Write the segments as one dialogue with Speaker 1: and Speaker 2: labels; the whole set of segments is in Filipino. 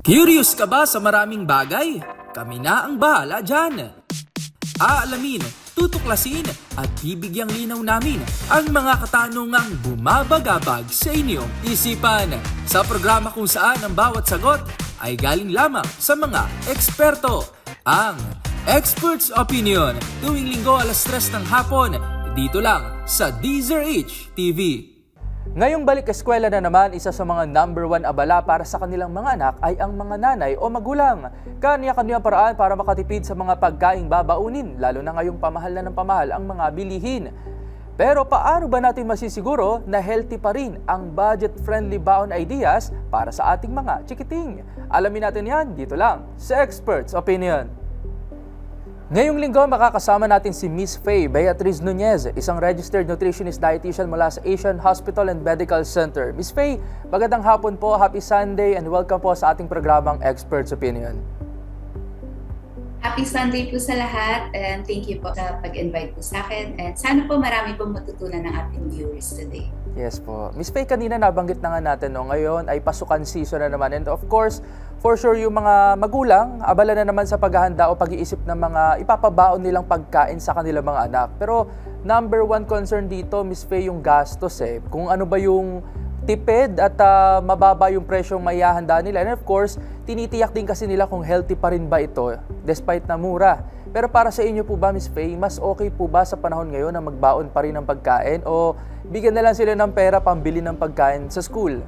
Speaker 1: Curious ka ba sa maraming bagay? Kami na ang bahala dyan. Aalamin, tutuklasin at bibigyang linaw namin ang mga katanungang bumabagabag sa inyong isipan. Sa programa kung saan ang bawat sagot ay galing lamang sa mga eksperto. Ang Expert's Opinion, tuwing linggo alas 3 ng hapon, dito lang sa DZRH TV. Ngayong balik eskwela na naman, isa sa mga number 1 abala para sa kanilang mga anak ay ang mga nanay o magulang. Kanya-kanyang paraan para makatipid sa mga pagkaing babaunin, lalo na ngayong pamahal na ng pamahal ang mga bilihin. Pero paano ba natin masisiguro na healthy pa rin ang budget-friendly baon ideas para sa ating mga chikiting? Alamin natin yan dito lang sa Expert's Opinion. Ngayong linggo, makakasama natin si Miss Faye Beatriz Nunez, isang registered nutritionist dietitian mula sa Asian Hospital and Medical Center. Miss Faye, magandang hapon po, happy Sunday, and welcome po sa ating programang Expert's Opinion.
Speaker 2: Happy Sunday po sa lahat, and thank you po sa pag-invite po sa akin. And sana po marami pong matutunan ng ating viewers today.
Speaker 1: Yes po. Miss Faye, kanina nabanggit na nga natin, ngayon ay pasukan season na naman. And of course, for sure yung mga magulang, abala na naman sa paghahanda o pag-iisip ng mga ipapabaon nilang pagkain sa kanilang mga anak. Pero number 1 concern dito, Miss Faye, yung gastos Kung ano ba yung tipid at mababa yung presyong maihahanda nila. And of course, tinitiyak din kasi nila kung healthy pa rin ba ito despite na mura. Pero para sa inyo po ba, Miss Faye, mas okay po ba sa panahon ngayon na magbaon pa rin ng pagkain o bigyan na lang sila ng pera pambili ng pagkain sa school?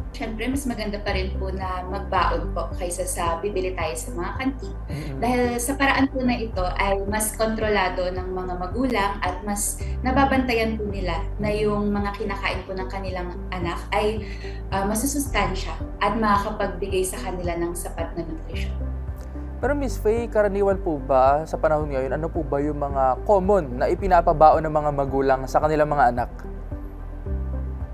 Speaker 2: Siyempre, mas maganda pa rin po na magbaon po kaysa sa bibili tayo sa mga kantin. Dahil sa paraan po na ito ay mas kontrolado ng mga magulang at mas nababantayan po nila na yung mga kinakain po ng kanilang anak ay masusustansya at makakapagbigay sa kanila ng sapat na nutrisyon.
Speaker 1: Pero Miss Faye, karaniwan po ba sa panahon ngayon, ano po ba yung mga common na ipinapabaon ng mga magulang sa kanilang mga anak?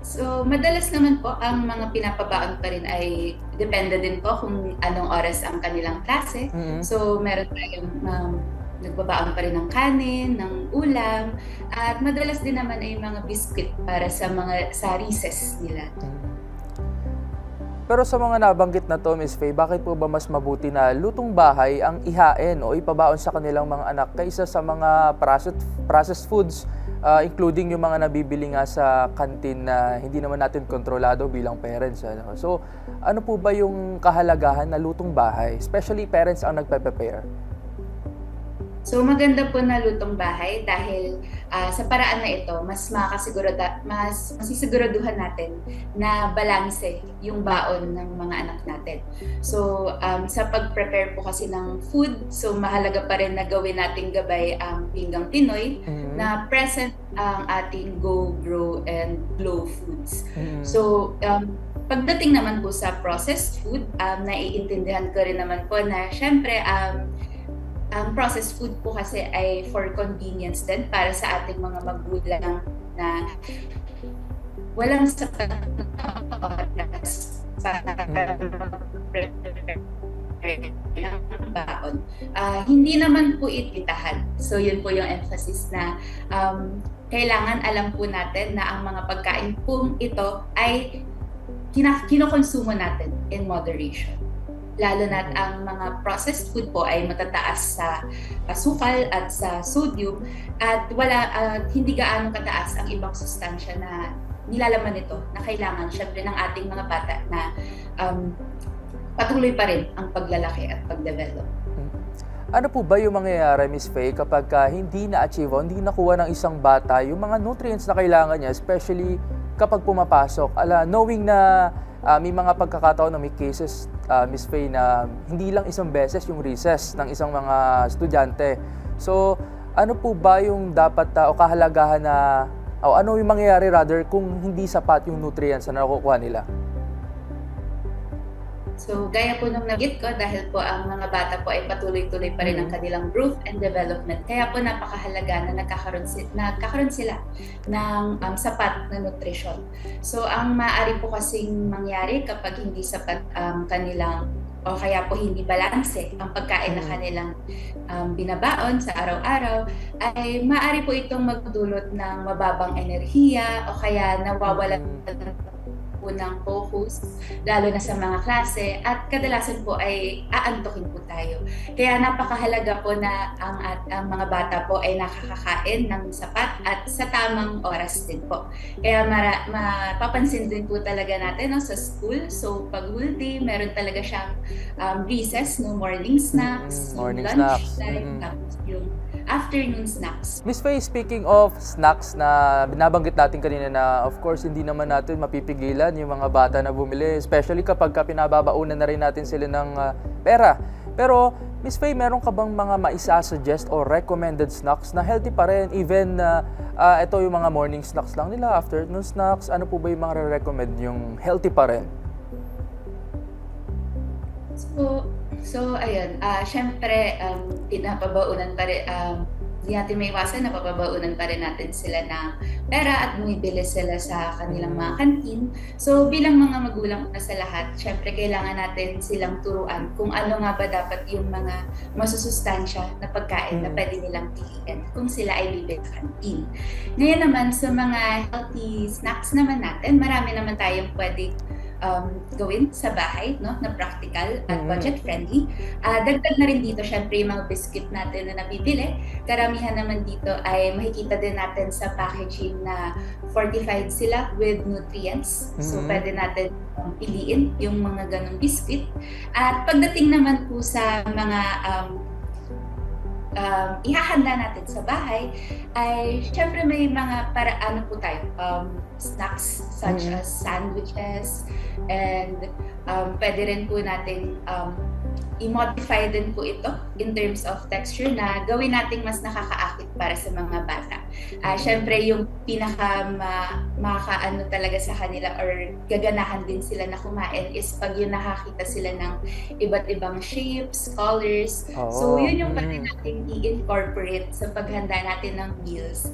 Speaker 2: So, madalas naman po ang mga pinapabaon pa rin ay depende din po kung anong oras ang kanilang klase. So, meron tayong nagbabaon pa rin ng kanin, ng ulam, at madalas din naman ay mga biscuit para sa recess nila.
Speaker 1: Pero sa mga nabanggit na to, Miss Faye, bakit po ba mas mabuti na lutong bahay ang ihain o ipabaon sa kanilang mga anak kaysa sa mga processed foods, including yung mga nabibili nga sa kantin na hindi naman natin kontrolado bilang parents? So, ano po ba yung kahalagahan na lutong bahay? Especially parents ang nagpe-prepare.
Speaker 2: So maganda po na lutong bahay dahil sa paraan na ito, mas masisiguraduhan natin na balanse yung baon ng mga anak natin. So sa pag-prepare po kasi ng food, so mahalaga pa rin na gawin nating gabay ang Pinggang Pinoy na present ang ating Go, Grow, and Glow foods. So pagdating naman po sa processed food, naiintindihan ko rin naman po na syempre ang processed food po kasi ay for convenience din para sa ating mga magulang na walang sapat na oras para baon. Hindi naman po ititahan. So yun po yung emphasis na kailangan alam po natin na ang mga pagkain po ito ay kinokonsumo natin in moderation. Lalo na ang mga processed food po ay matataas sa asukal at sa sodium at hindi gaano kataas ang ibang sustansya na nilalaman nito na kailangan syempre ng ating mga bata na patuloy pa rin ang paglalaki at pagdevelop.
Speaker 1: Ano po ba yung mangyayari, Miss Faye, kapag hindi na-achieve o hindi nakuha ng isang bata yung mga nutrients na kailangan niya, especially kapag pumapasok? Knowing na may mga pagkakataon na may cases, Miss Faye, na hindi lang isang beses yung recess ng isang mga estudyante. So, ano po ba yung dapat o kahalagahan na, o ano yung mangyayari rather kung hindi sapat yung nutrients na nakukuha nila?
Speaker 2: So, gaya po nung nagit ko, dahil po ang mga bata po ay patuloy-tuloy pa rin ang kanilang growth and development. Kaya po napakahalaga na nagkakaroon sila ng sapat na nutrition. So, ang maaari po kasing mangyari kapag hindi sapat ang kanilang o kaya po hindi balanse ang pagkain na kanilang binabaon sa araw-araw, ay maaari po itong magdulot ng mababang enerhiya o kaya nawawalan po ng focus, lalo na sa mga klase, at kadalasan po ay aantukin po tayo. Kaya napakahalaga po na ang mga bata po ay nakakakain ng sapat at sa tamang oras din po. Kaya mapapansin din po talaga natin, no, sa school. So pag whole day, meron talaga siyang recess, no, morning snacks,
Speaker 3: morning
Speaker 2: lunch
Speaker 3: snacks.
Speaker 2: time, tapos yung afternoon snacks.
Speaker 3: Miss Faye, speaking of snacks na binabanggit natin kanina na of course hindi naman natin mapipigilan yung mga bata na bumili, especially kapag pinababaunan na rin natin sila ng pera. Pero Miss Faye, meron ka bang mga maisa-suggest or recommended snacks na healthy pa rin, even ito yung mga morning snacks lang nila, afternoon snacks, ano po ba yung mga re-recommend yung healthy pa rin?
Speaker 2: So ayun, syempre pinapabaunan pa rin, di natin may iwasan na papabaunan pa rin natin sila ng pera at bumibili sila sa kanilang mga kantin. So bilang mga magulang na sa lahat, syempre kailangan natin silang turuan kung ano nga ba dapat yung mga masusustansya na pagkain na pwede nilang piliin kung sila ay bibili sa kantin. Ngayon naman sa mga healthy snacks naman natin, marami naman tayong pwede gawin sa bahay, no, na practical at budget friendly. Dagdag na rin dito syempre yung mga biscuit natin na nabibili. Karamihan naman dito ay makikita din natin sa packaging na fortified sila with nutrients. So pwede natin piliin yung mga ganong biscuit. At pagdating naman po sa mga ihahanda natin sa bahay, ay syempre may mga paraan po tayo, snacks such as sandwiches, and pwede rin po natin i-modify din po ito in terms of texture na gawin nating mas nakakaakit para sa mga bata. Syempre yung makakaano talaga sa kanila or gaganahan din sila na kumain is pag yung nakakita sila ng iba't ibang shapes, colors. So yun yung pwede nating i-incorporate sa paghanda natin ng meals.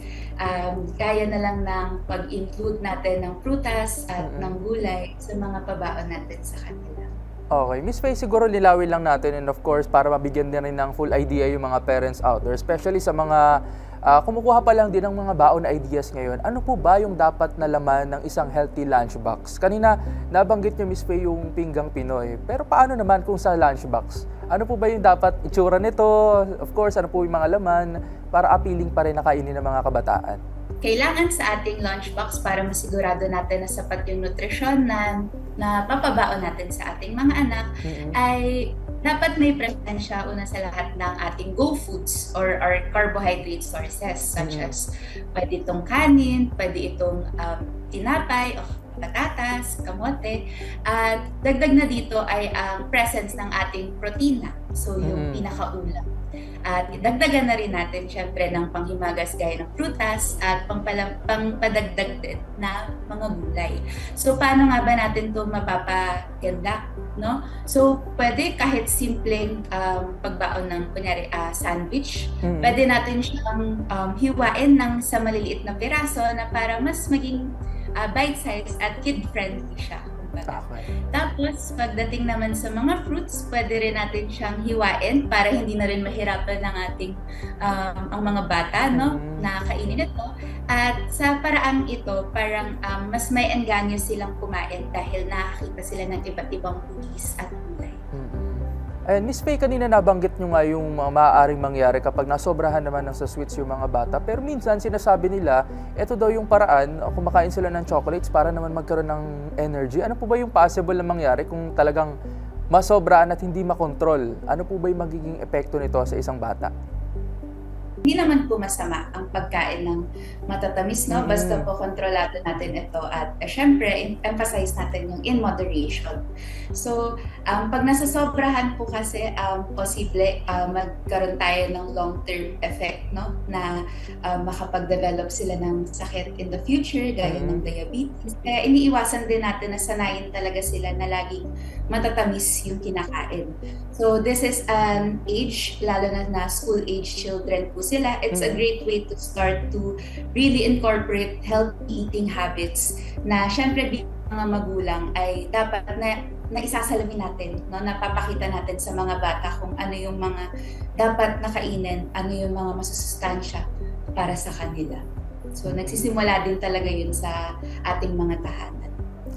Speaker 2: Kaya na lang ng pag-include natin ng prutas at ng gulay sa mga pabaon natin sa kanila.
Speaker 3: Okay. Miss Faye, siguro lilawin lang natin, and of course, para mabigyan din rin ng full idea yung mga parents out there, especially sa mga kumukuha pa lang din ng mga baon ideas ngayon. Ano po ba yung dapat na laman ng isang healthy lunchbox? Kanina, nabanggit niyo, Miss Faye, yung pinggang Pinoy. Pero paano naman kung sa lunchbox? Ano po ba yung dapat itsura nito? Of course, ano po yung mga laman para appealing pa rin na kainin ng mga kabataan?
Speaker 2: Kailangan sa ating lunchbox para masigurado natin na sapat yung nutrisyon na papabaon natin sa ating mga anak, ay dapat may presensya una sa lahat ng ating go foods or carbohydrate sources such as pwede itong kanin, pwede itong tinapay o patatas, kamote, at dagdag na dito ay ang presence ng ating protina, so yung pinakaulam. At dagdagan na rin natin syempre ng panghimagas gaya ng prutas at pangpadagdag din na mga gulay. So paano nga ba natin ito mapapaganda, no? So pwede kahit simpleng pagbaon ng kunyari sandwich, pwede natin siyang hiwain ng sa maliliit na piraso na para mas maging bite-sized at kid-friendly siya.
Speaker 3: Okay.
Speaker 2: Tapos, pagdating naman sa mga fruits, pwede rin natin siyang hiwain para hindi na rin mahirapan ng ating ang mga bata, no, na kainin ito. At sa paraang ito, parang mas may engganyo silang kumain dahil nakakita sila ng iba't ibang hugis at gulay.
Speaker 3: And Miss Faye, kanina nabanggit nyo nga yung mga maaaring mangyari kapag nasobrahan naman ng sa sweets yung mga bata. Pero minsan sinasabi nila, ito daw yung paraan, kumakain sila ng chocolates para naman magkaroon ng energy. Ano po ba yung possible na mangyari kung talagang masobrahan at hindi makontrol? Ano po ba yung magiging epekto nito sa isang bata?
Speaker 2: Hindi naman po masama ang pagkain ng matatamis, no? Basta po kontrolado natin ito at syempre, emphasize natin yung in moderation. So, pag nasasobrahan po kasi, posible magkaroon tayo ng long-term effect, no? Na makapag-develop sila ng sakit in the future, gaya ng diabetes. Kaya iniiwasan din natin na sanayin talaga sila na laging matatamis yung kinakain. So, this is an age, lalo na school-age children po sila. It's a great way to start to really incorporate healthy eating habits na syempre bilang mga magulang ay dapat na na isasalamin natin, no? Napapakita natin sa mga bata kung ano yung mga dapat nakainin, ano yung mga masusustansya para sa kanila. So nagsisimula din talaga yun sa ating mga tahanan.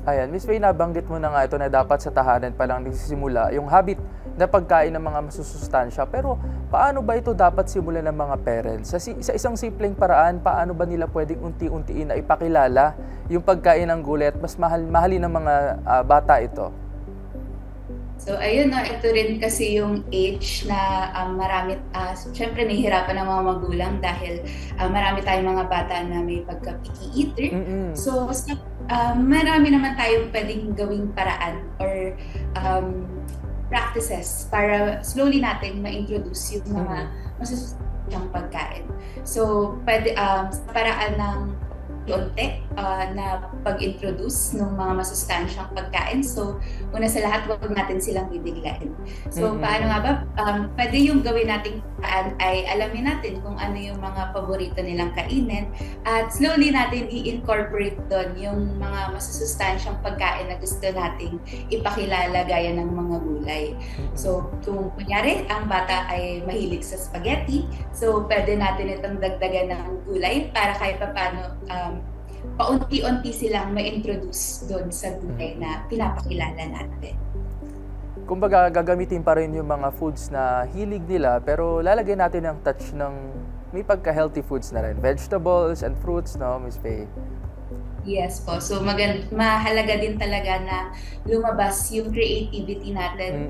Speaker 3: Ayan, Miss Faye, nabanggit mo na nga ito na dapat sa tahanan pa lang nagsisimula yung habit na pagkain ng mga masusustansya. Pero paano ba ito dapat simulan ng mga parents? Sa isang simpleng paraan, paano ba nila pwedeng unti-untiin na ipakilala yung pagkain ng gulay at mas mahalin ng mga bata ito?
Speaker 2: So ayun, no, ito rin kasi yung age na marami, syempre nahihirapan ng mga magulang dahil marami tayong mga bata na may pagka-picky eater. So marami naman tayong pwedeng gawing paraan or practices para slowly natin ma-introduce yung mga masusustansyang pagkain. So pwede sa paraan ng unti na pag-introduce ng mga masustansyang pagkain. So, una sa lahat, huwag natin silang bibiglain. So, paano nga ba? Pwede yung gawin nating paraan ay alamin natin kung ano yung mga paborito nilang kainin at slowly natin i-incorporate doon yung mga masusustansyang pagkain na gusto nating ipakilala gaya ng mga gulay. So, kung kunyari, ang bata ay mahilig sa spaghetti, so pwede natin itong dagdagan ng gulay para kahit paano paunti-unti silang ma-introduce doon sa gulay na pinapakilala natin.
Speaker 3: Kumbaga, gagamitin pa rin yung mga foods na hilig nila, pero lalagyan natin ng touch ng may pagka-healthy foods na rin. Vegetables and fruits, no, Miss Faye?
Speaker 2: Yes po. So mahalaga din talaga na lumabas yung creativity natin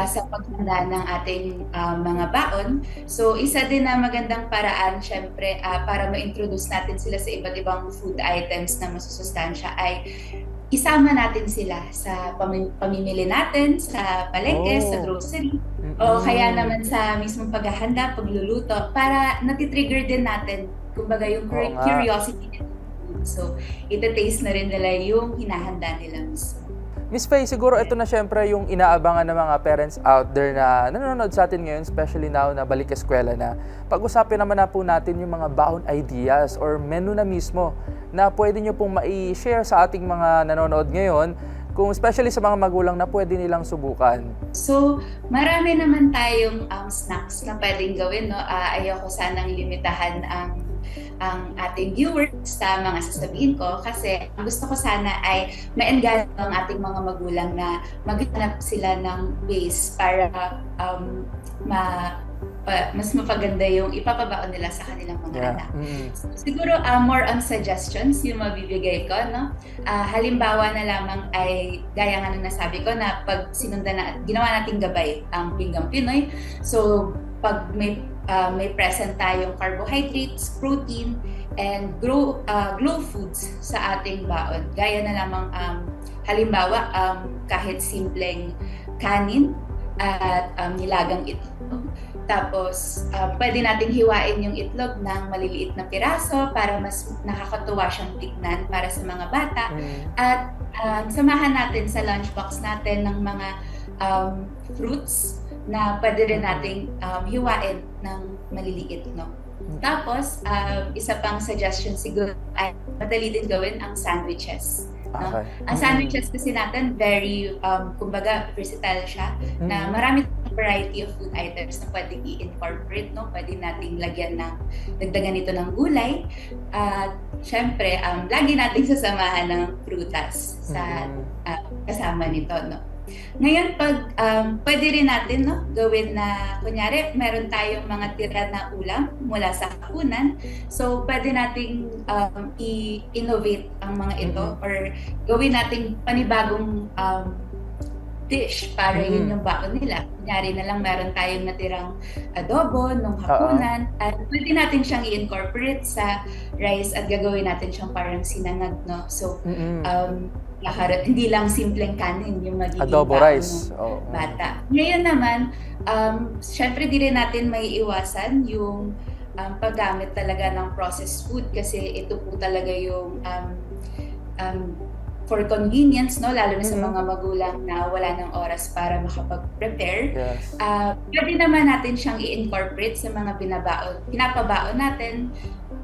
Speaker 2: sa paghanda ng ating mga baon. So isa din na magandang paraan syempre para ma-introduce natin sila sa iba't ibang food items na masusustansya ay isama natin sila sa pamimili natin sa palengke, sa grocery, o kaya naman sa mismong paghahanda, pagluluto, para natitrigger din natin, kumbaga yung curiosity nila. So, ita-taste na rin nila yung hinahanda nila mismo.
Speaker 3: Miss Faye, siguro ito na syempre yung inaabangan ng mga parents out there na nanonood sa atin ngayon, especially now na balik eskwela na. Pag-usapin naman na po natin yung mga baon ideas or menu na mismo na pwede nyo pong ma-share sa ating mga nanonood ngayon, kung especially sa mga magulang na pwede nilang subukan.
Speaker 2: So, marami naman tayong snacks na pwedeng gawin, no? Ayoko sanang limitahan ang ating viewers sa mga sasabihin ko kasi ang gusto ko sana ay ma-engage ang ating mga magulang na maghanap sila ng ways para mas mapaganda yung ipapabaon nila sa kanilang mga anak. Siguro more on suggestions yung mabibigay ko, no? Halimbawa na lamang ay gaya nga ng nasabi ko na pag sinundan na ginawa nating gabay ang Pinggang Pinoy. So pag may present tayong carbohydrates, protein, and glow foods sa ating baon. Gaya na lamang halimbawa kahit simpleng kanin at nilagang itlog. Tapos pwede nating hiwain yung itlog ng maliliit na piraso para mas nakakatuwa siyang tignan para sa mga bata. At samahan natin sa lunchbox natin ng mga fruits na pwede rin nating hiwain ng maliliit, no? Tapos, isa pang suggestion siguro ay madali din gawin ang sandwiches. No?
Speaker 3: Okay.
Speaker 2: Ang sandwiches kasi natin very, kumbaga, versatile siya na marami variety of food items na pwede i-incorporate, no? Pwede nating lagyan ng, dagdagan ito ng gulay. At syempre, lagi nating sasamahan ng prutas sa kasama nito, no? Ngayon, pag pwede rin natin, no, gawin na, kunyari, meron tayong mga tira na ulam mula sa hapunan. So, pwede nating i-innovate ang mga ito or gawin nating panibagong dish para yun yung baon nila. Kunyari na lang meron tayong natirang adobo nung hapunan at pwede natin siyang i-incorporate sa rice at gagawin natin siyang parang sinangag, no? So, hindi lang simpleng kanin yung magiging
Speaker 3: adobo rice
Speaker 2: ng bata. Ngayon naman, syempre di rin natin may iwasan yung paggamit talaga ng processed food kasi ito po talaga yung for convenience, no, lalo na sa mga magulang na wala ng oras para makapag-prepare.
Speaker 3: Yes.
Speaker 2: Pwede naman natin siyang i-incorporate sa mga pinapabaon natin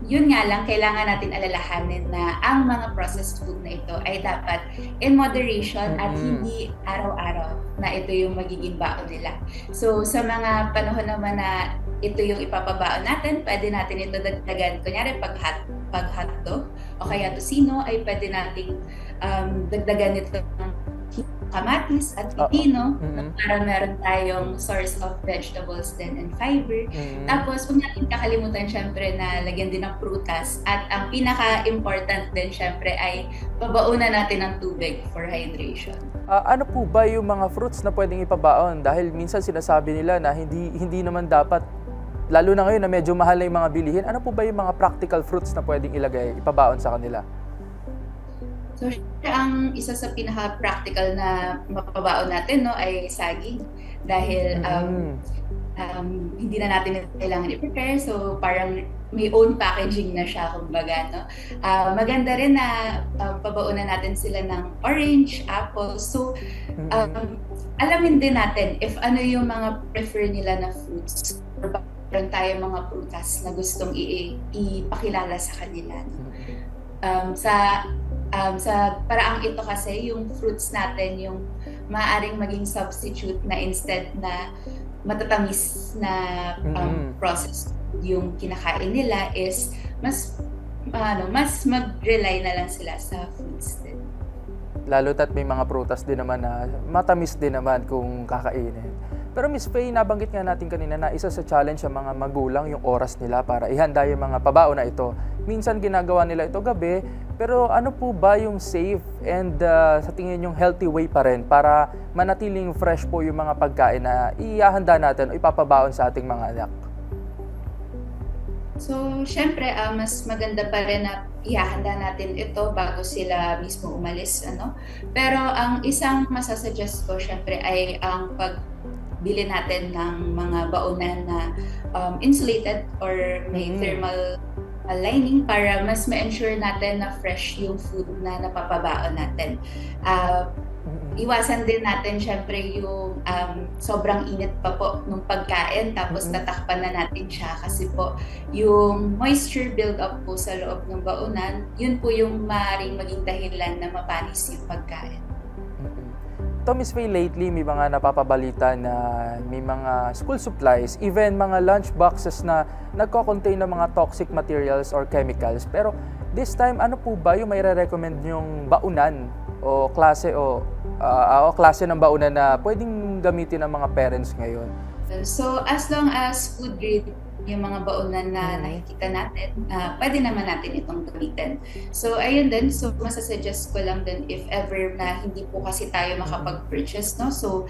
Speaker 2: Yun nga lang, kailangan natin alalahanin na ang mga processed food na ito ay dapat in moderation at hindi araw-araw na ito yung magiging baon nila. So sa mga panahon naman na ito yung ipapabaon natin, pwede natin ito dagdagan. Kunyari pag hotdog o kaya tocino ay pwede nating dagdagan ito ng kamatis at pipino para meron tayong source of vegetables din and fiber. Tapos, huwag natin kakalimutan syempre na lagyan din ng prutas at ang pinaka-important din syempre ay pabaunan natin ng tubig for hydration.
Speaker 3: Ano po ba yung mga fruits na pwedeng ipabaon? Dahil minsan sinasabi nila na hindi naman dapat, lalo na ngayon na medyo mahal na yung mga bilihin, ano po ba yung mga practical fruits na pwedeng ipabaon sa kanila?
Speaker 2: So, ang isa sa pinaka-practical na mapabaon natin no, ay saging. Dahil hindi na natin kailangan i-prepare. So, parang may own packaging na siya, kumbaga. No? Maganda rin na pabaunan natin sila ng orange, apple. So, alamin din natin if ano yung mga prefer nila na fruits. Or meron tayo mga prutas na gustong ipakilala sa kanila. No? Sa paraang ito kasi, yung fruits natin, yung maaaring maging substitute na instead na matatamis na processed yung kinakain nila is mas mag-rely na lang sila sa fruits din.
Speaker 3: Lalo tat may mga prutas din naman na matamis din naman kung kakainin. Pero Miss Faye, nabanggit nga natin kanina na isa sa challenge sa mga magulang yung oras nila para ihanda yung mga pabaon na ito. Minsan ginagawa nila ito gabi, pero ano po ba yung safe and sa tingin yung healthy way pa rin para manatiling fresh po yung mga pagkain na ihahanda natin o ipapabaon sa ating mga anak?
Speaker 2: So, syempre, mas maganda pa rin na ihahanda natin ito bago sila mismo umalis. Pero ang isang masasuggest ko, syempre, ay ang pagbili natin ng mga baonan na insulated or may thermal lining para mas ma-ensure natin na fresh yung food na napapabaon natin. Iwasan din natin syempre yung sobrang init pa po nung pagkain tapos tatakpan na natin siya kasi po yung moisture build up po sa loob ng baonan, yun po yung maaaring maging dahilan na mapanis yung pagkain.
Speaker 3: Ito, Miss Faye, lately may mga napapabalita na may mga school supplies, even mga lunch boxes na nagko-contain ng mga toxic materials or chemicals. Pero this time, ano po ba yung may re-recommend yung baunan o klase klase ng baunan na pwedeng gamitin ng mga parents ngayon?
Speaker 2: So as long as food grade yung mga baonan na nakikita natin, pwede naman natin itong gamitin. So ayun din, so masasuggest ko lang din if ever na hindi po kasi tayo makapag-purchase, no? So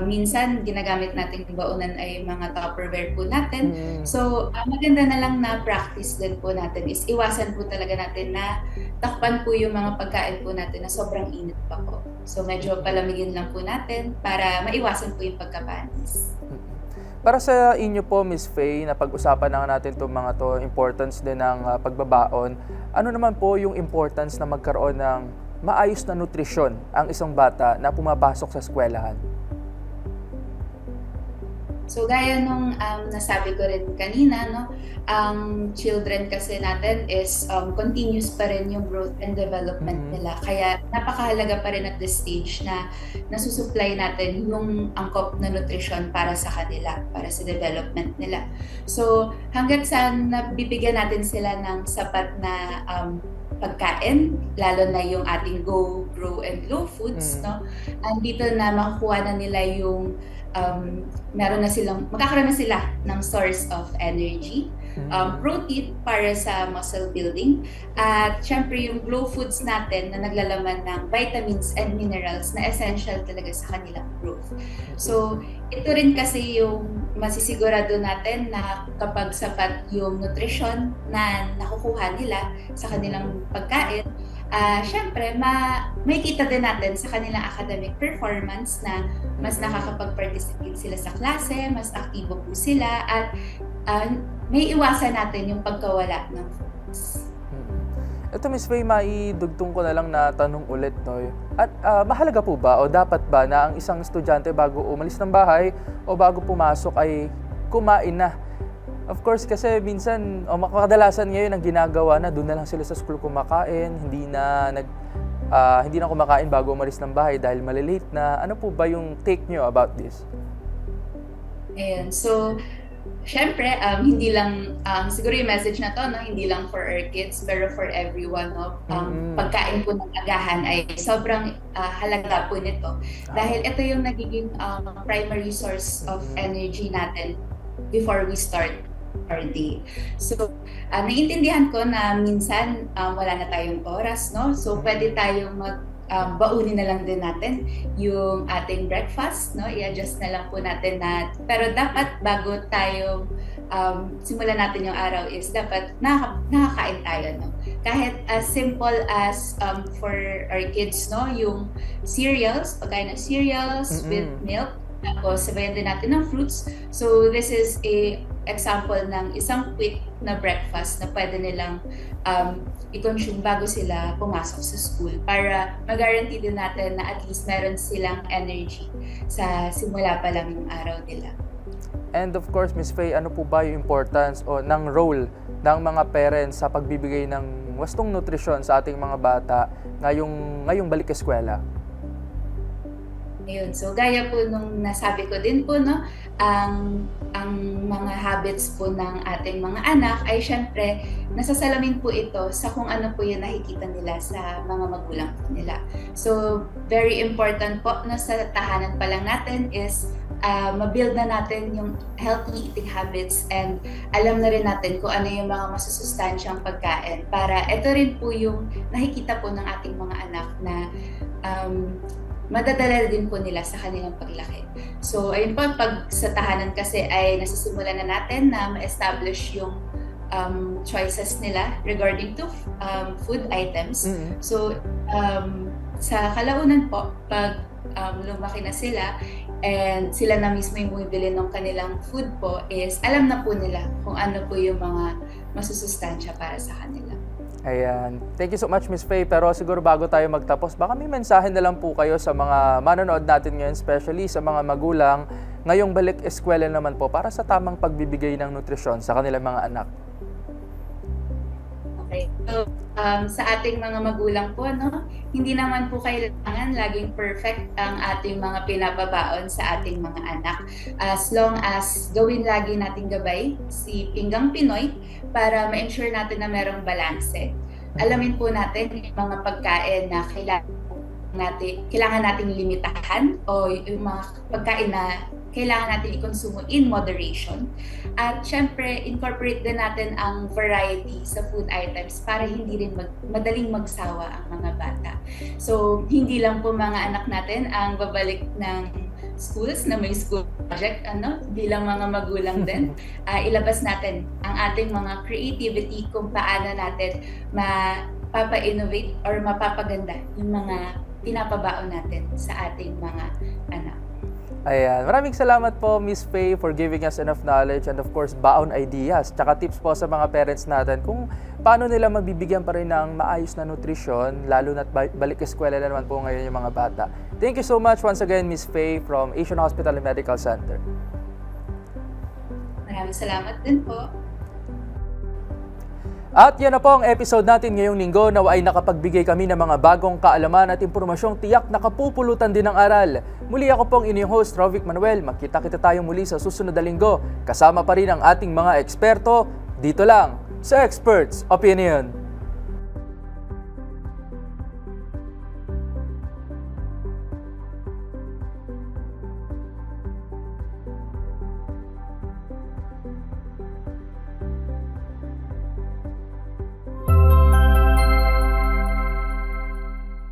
Speaker 2: minsan ginagamit natin yung baonan ay mga Tupperware po natin. So maganda na lang na practice din po natin is iwasan po talaga natin na takpan po yung mga pagkain po natin na sobrang init pa po. So medyo palamigin lang po natin para maiwasan po yung pagkapanis.
Speaker 3: Para sa inyo po, Miss Faye, na pag-usapan na natin itong mga to, importance din ng pagbabaon, ano naman po yung importance na magkaroon ng maayos na nutrisyon ang isang bata na pumapasok sa eskwelahan?
Speaker 2: So gaya nung nasabi ko rin kanina, no, ang children kasi natin is continuous pa rin yung growth and development nila. Kaya napakahalaga pa rin at this stage na nasusupply natin yung angkop na nutrition para sa kanila, para sa development nila. So hanggat sa nabibigyan natin sila ng sapat na pagkain, lalo na yung ating go, grow, and low foods, no? Andito na makukuha na nila yung magkakaroon na sila ng source of energy, protein para sa muscle building, at syempre yung glow foods natin na naglalaman ng vitamins and minerals na essential talaga sa kanilang growth. So ito rin kasi yung masisigurado natin na kapag sapat yung nutrition na nakukuha nila sa kanilang pagkain, syempre, may kita din natin sa kanilang academic performance na mas nakakapag-participate sila sa klase, mas aktibo po sila, at may iwasan natin yung pagkawala ng focus.
Speaker 3: Ito, Miss Faye, maidugtong ko na lang na tanong ulit, no? At mahalaga po ba o dapat ba na ang isang estudyante bago umalis ng bahay o bago pumasok ay kumain na Of course, kasi minsan, kadalasan ngayon ang ginagawa na doon na lang sila sa school kumakain, hindi na kumakain bago umalis ng bahay dahil malilate na. Ano po ba yung take nyo about this?
Speaker 2: Ayan. So, syempre, hindi lang, siguro yung message na to, no, hindi lang for our kids, pero for everyone. No? Pagkain po ng agahan ay sobrang halaga po nito. Dahil ito yung nagiging primary source of energy natin before we start our day. So, naiintindihan ko na minsan wala na tayong oras, no? So, pwede tayong baunin na lang din natin yung ating breakfast, no? I-adjust na lang po natin pero dapat bago tayo simulan natin yung araw is dapat nakakain tayo, no? Kahit as simple as for our kids, no? Yung cereals, pagkain ng cereals with milk, tapos sabayan din natin ng fruits. So this is a example ng isang quick na breakfast na pwede nilang i-consume bago sila pumasok sa school para mag-guarantee din natin na at least meron silang energy sa simula pa lang yung araw nila.
Speaker 3: And of course, Ms. Faye, ano po ba yung importance o ng role ng mga parents sa pagbibigay ng wastong nutrisyon sa ating mga bata ngayong balik eskwela?
Speaker 2: Ayun. So gaya po nung nasabi ko din po, no, ang mga habits po ng ating mga anak ay syempre nasasalamin po ito sa kung ano po yung nakikita nila sa mga magulang po nila. So very important po na sa tahanan pa lang natin is mabuild na natin yung healthy eating habits and alam na rin natin kung ano yung mga masusustansyang pagkain para ito rin po yung nakikita po ng ating mga anak na madadala din po nila sa kanilang paglaki. So, ayun po, pag sa tahanan kasi ay nasisimulan na natin na ma-establish yung choices nila regarding to food items. So, sa kalaunan po, pag lumaki na sila and sila na mismo yung bumibili ng kanilang food po is alam na po nila kung ano po yung mga masusustansya para sa kanila.
Speaker 3: Ayan. Thank you so much, Ms. Faye. Pero siguro bago tayo magtapos, baka may mensahe na lang po kayo sa mga manonood natin ngayon, especially sa mga magulang, ngayong balik eskwela naman po para sa tamang pagbibigay ng nutrisyon sa kanilang mga anak.
Speaker 2: Okay. So, sa ating mga magulang po, no, hindi naman po kailangan laging perfect ang ating mga pinapabaon sa ating mga anak. As long as gawin lagi nating gabay si Pinggang Pinoy para ma-ensure natin na merong balanse. Alamin po natin yung mga pagkain na kailangan nating limitahan o yung mga pagkain na kailangan natin i-consume in moderation. At syempre, incorporate din natin ang variety sa food items para hindi rin madaling magsawa ang mga bata. So, hindi lang po mga anak natin ang babalik ng schools na may school project, bilang mga magulang din, ilabas natin ang ating mga creativity kung paano natin mapapa-innovate or mapapaganda yung mga pinapabaon natin sa ating mga anak.
Speaker 3: Ayan. Maraming salamat po, Ms. Faye, for giving us enough knowledge and of course, baon ideas. Tsaka tips po sa mga parents natin kung paano nila mabibigyan pa rin ng maayos na nutrisyon, lalo na't balik eskwela na naman po ngayon yung mga bata. Thank you so much once again, Ms. Faye from Asian Hospital and Medical Center.
Speaker 2: Maraming salamat din po.
Speaker 3: At yan na po ang episode natin ngayong linggo. Nawa ay nakapagbigay kami ng mga bagong kaalaman at impormasyong tiyak na kapupulutan din ng aral. Muli ako pong inyong host, Rovic Manuel. Magkita-kita tayo muli sa susunod na linggo. Kasama pa rin ang ating mga eksperto dito lang sa Experts Opinion.